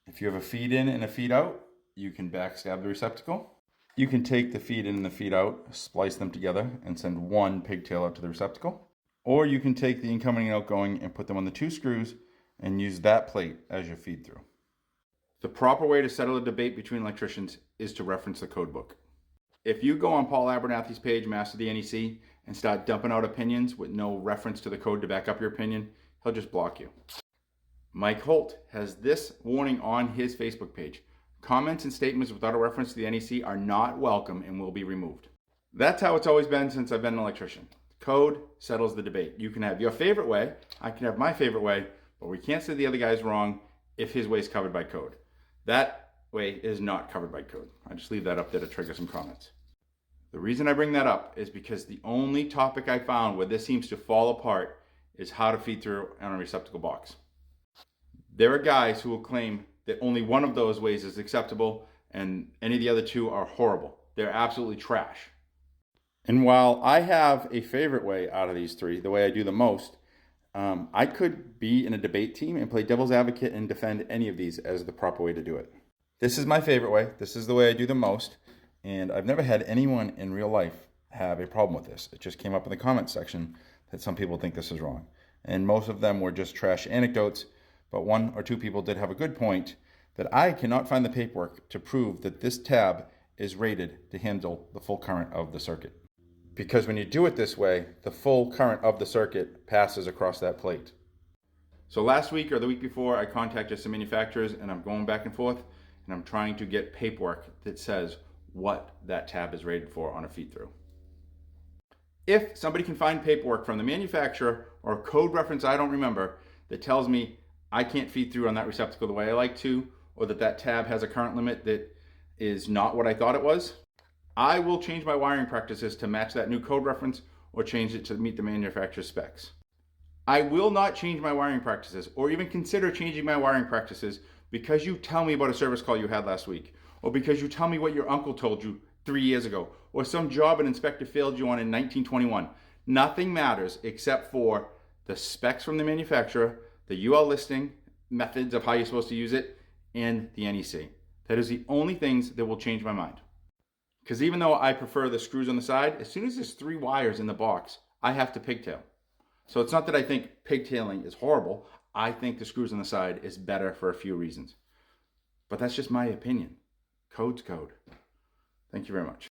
If you have a feed in and a feed out, you can backstab the receptacle. You can take the feed in and the feed out, splice them together, and send one pigtail out to the receptacle. Or you can take the incoming and outgoing and put them on the 2 screws and use that plate as your feed through. The proper way to settle a debate between electricians is to reference the code book. If you go on Paul Abernathy's page, Master the NEC, and start dumping out opinions with no reference to the code to back up your opinion, he'll just block you. Mike Holt has this warning on his Facebook page. Comments and statements without a reference to the NEC are not welcome and will be removed. That's how it's always been since I've been an electrician. Code settles the debate. You can have your favorite way, I can have my favorite way, but we can't say the other guy's wrong if his way is covered by code. That way is not covered by code. I just leave that up there to trigger some comments. The reason I bring that up is because the only topic I found where this seems to fall apart is how to feed through on a receptacle box. There are guys who will claim that only one of those ways is acceptable and any of the other 2 are horrible. They're absolutely trash. And while I have a favorite way out of these 3, the way I do the most, I could be in a debate team and play devil's advocate and defend any of these as the proper way to do it. This is my favorite way. This is the way I do the most. And I've never had anyone in real life have a problem with this. It just came up in the comments section that some people think this is wrong. And most of them were just trash anecdotes. But 1 or 2 people did have a good point that I cannot find the paperwork to prove that this tab is rated to handle the full current of the circuit. Because when you do it this way, the full current of the circuit passes across that plate. So last week or the week before, I contacted some manufacturers and I'm going back and forth and I'm trying to get paperwork that says what that tab is rated for on a feed through. If somebody can find paperwork from the manufacturer or a code reference I don't remember that tells me I can't feed through on that receptacle the way I like to, or that tab has a current limit that is not what I thought it was, I will change my wiring practices to match that new code reference or change it to meet the manufacturer's specs. I will not change my wiring practices or even consider changing my wiring practices because you tell me about a service call you had last week, or because you tell me what your uncle told you 3 years ago, or some job an inspector failed you on in 1921. Nothing matters except for the specs from the manufacturer, the UL listing, methods of how you're supposed to use it, and the NEC. That is the only things that will change my mind. Because even though I prefer the screws on the side, as soon as there's 3 wires in the box, I have to pigtail. So it's not that I think pigtailing is horrible. I think the screws on the side is better for a few reasons. But that's just my opinion. Code's code. Thank you very much.